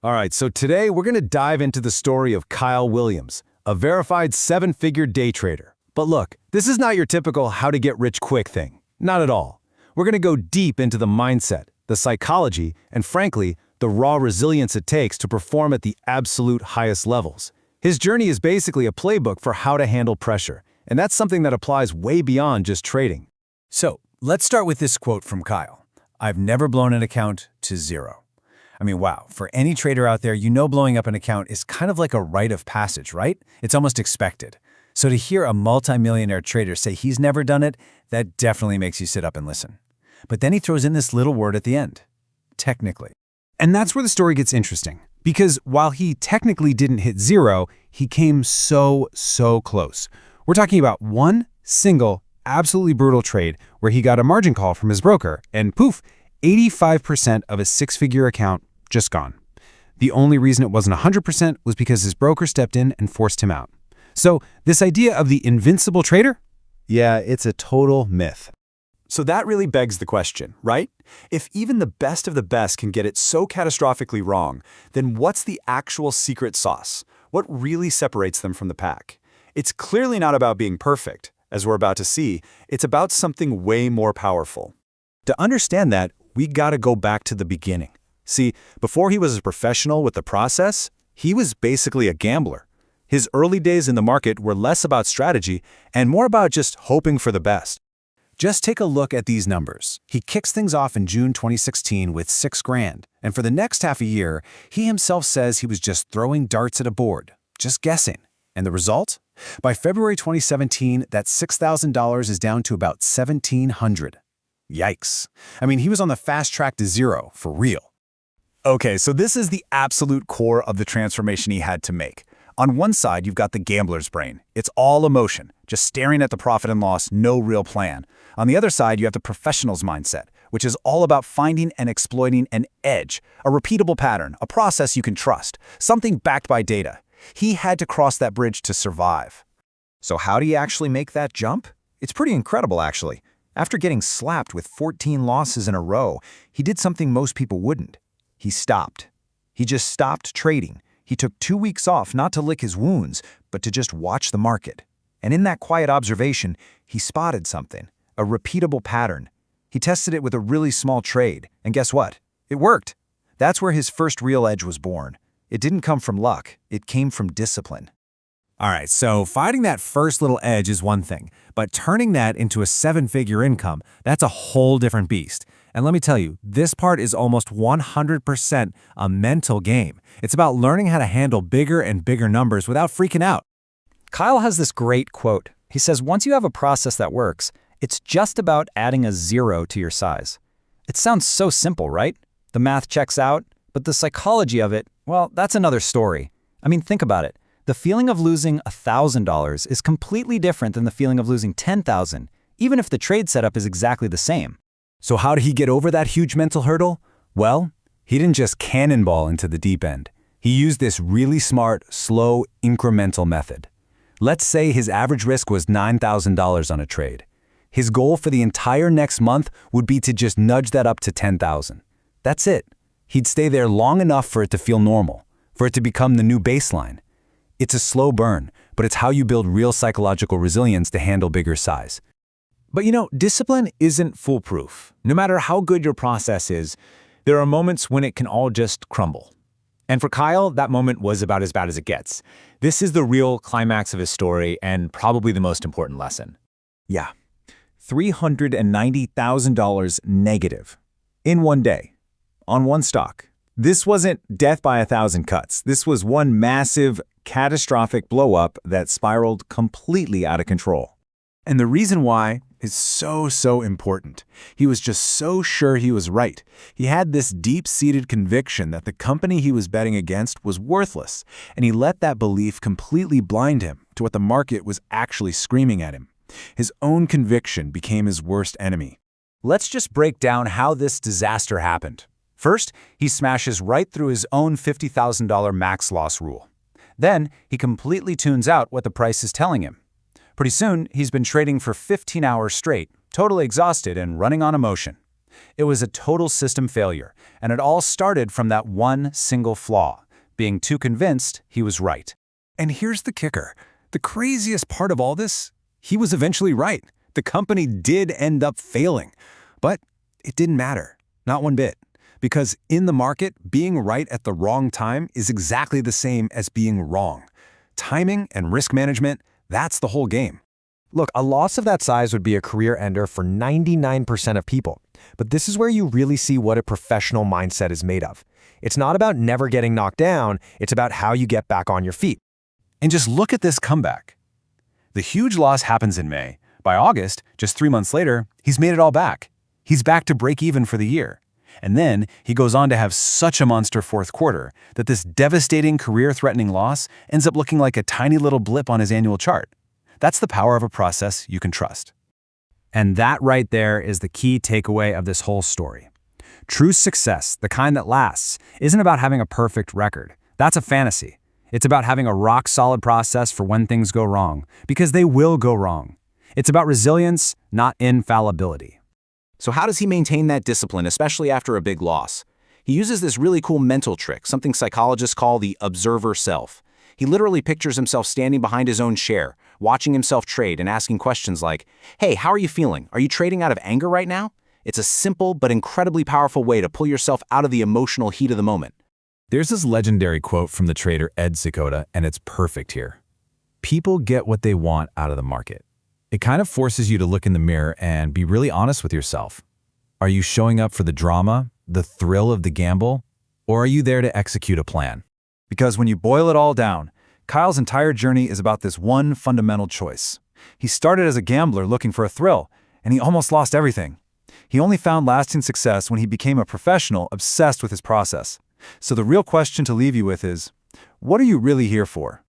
All right, so today we're going to dive into the story of Kyle Williams, a verified seven-figure day trader. But look, this is not your typical how-to-get-rich-quick thing. Not at all. We're going to go deep into the mindset, the psychology, and frankly, the raw resilience it takes to perform at the absolute highest levels. His journey is basically a playbook for how to handle pressure, and that's something that applies way beyond just trading. So, let's start with this quote from Kyle. "I've never blown an account to zero." I mean, wow, for any trader out there, blowing up an account is kind of like a rite of passage, right? It's almost expected. So to hear a multimillionaire trader say he's never done it, that definitely makes you sit up and listen. But then he throws in this little word at the end, technically. And that's where the story gets interesting. Because while he technically didn't hit zero, he came so close. We're talking about one single, absolutely brutal trade where he got a margin call from his broker, and poof, 85% of his six-figure account just gone. The only reason it wasn't 100% was because his broker stepped in and forced him out. So this idea of the invincible trader? Yeah, it's a total myth. So that really begs the question, right? If even the best of the best can get it so catastrophically wrong, then what's the actual secret sauce? What really separates them from the pack? It's clearly not about being perfect. As we're about to see, it's about something way more powerful. To understand that, we gotta go back to the beginning. See, before he was a professional with the process, he was basically a gambler. His early days in the market were less about strategy and more about just hoping for the best. Just take a look at these numbers. He kicks things off in June 2016 with $6,000, and for the next half a year, he himself says he was just throwing darts at a board, just guessing. And the result? By February 2017, that $6,000 is down to about $1,700. Yikes. I mean, he was on the fast track to zero, for real. Okay, so this is the absolute core of the transformation he had to make. On one side, you've got the gambler's brain. It's all emotion, just staring at the profit and loss, no real plan. On the other side, you have the professional's mindset, which is all about finding and exploiting an edge, a repeatable pattern, a process you can trust, something backed by data. He had to cross that bridge to survive. So how do you actually make that jump? It's pretty incredible, actually. After getting slapped with 14 losses in a row, he did something most people wouldn't. He stopped. He just stopped trading. He took 2 weeks off not to lick his wounds, but to just watch the market. And in that quiet observation, he spotted something, a repeatable pattern. He tested it with a really small trade, and guess what? It worked. That's where his first real edge was born. It didn't come from luck. It came from discipline. All right, so finding that first little edge is one thing, but turning that into a seven-figure income, that's a whole different beast. And let me tell you, this part is almost 100% a mental game. It's about learning how to handle bigger and bigger numbers without freaking out. Kyle has this great quote. He says, once you have a process that works, it's just about adding a zero to your size. It sounds so simple, right? The math checks out, but the psychology of it, well, that's another story. I mean, think about it. The feeling of losing $1,000 is completely different than the feeling of losing $10,000, even if the trade setup is exactly the same. So how did he get over that huge mental hurdle? Well, he didn't just cannonball into the deep end. He used this really smart, slow, incremental method. Let's say his average risk was $9,000 on a trade. His goal for the entire next month would be to just nudge that up to $10,000. That's it. He'd stay there long enough for it to feel normal, for it to become the new baseline. It's a slow burn, but it's how you build real psychological resilience to handle bigger size. But discipline isn't foolproof. No matter how good your process is, there are moments when it can all just crumble. And for Kyle, that moment was about as bad as it gets. This is the real climax of his story and probably the most important lesson. Yeah, $390,000 negative in one day on one stock. This wasn't death by 1,000 cuts. This was one massive, catastrophic blow-up that spiraled completely out of control. And the reason why is so important. He was just so sure he was right. He had this deep-seated conviction that the company he was betting against was worthless, and he let that belief completely blind him to what the market was actually screaming at him. His own conviction became his worst enemy. Let's just break down how this disaster happened. First, he smashes right through his own $50,000 max loss rule. Then, he completely tunes out what the price is telling him. Pretty soon, he's been trading for 15 hours straight, totally exhausted and running on emotion. It was a total system failure, and it all started from that one single flaw, being too convinced he was right. And here's the kicker. The craziest part of all this, he was eventually right. The company did end up failing. But it didn't matter, not one bit. Because in the market, being right at the wrong time is exactly the same as being wrong. Timing and risk management, that's the whole game. Look, a loss of that size would be a career ender for 99% of people. But this is where you really see what a professional mindset is made of. It's not about never getting knocked down, it's about how you get back on your feet. And just look at this comeback. The huge loss happens in May. By August, just 3 months later, he's made it all back. He's back to break even for the year. And then he goes on to have such a monster fourth quarter that this devastating career-threatening loss ends up looking like a tiny little blip on his annual chart. That's the power of a process you can trust. And that right there is the key takeaway of this whole story. True success, the kind that lasts, isn't about having a perfect record. That's a fantasy. It's about having a rock-solid process for when things go wrong, because they will go wrong. It's about resilience, not infallibility. So how does he maintain that discipline, especially after a big loss? He uses this really cool mental trick, something psychologists call the observer self. He literally pictures himself standing behind his own chair, watching himself trade and asking questions like, "Hey, how are you feeling? Are you trading out of anger right now?" It's a simple but incredibly powerful way to pull yourself out of the emotional heat of the moment. There's this legendary quote from the trader Ed Sikota, and it's perfect here. People get what they want out of the market. It kind of forces you to look in the mirror and be really honest with yourself. Are you showing up for the drama, the thrill of the gamble, or are you there to execute a plan? Because when you boil it all down, Kyle's entire journey is about this one fundamental choice. He started as a gambler looking for a thrill, and he almost lost everything. He only found lasting success when he became a professional obsessed with his process. So the real question to leave you with is, what are you really here for?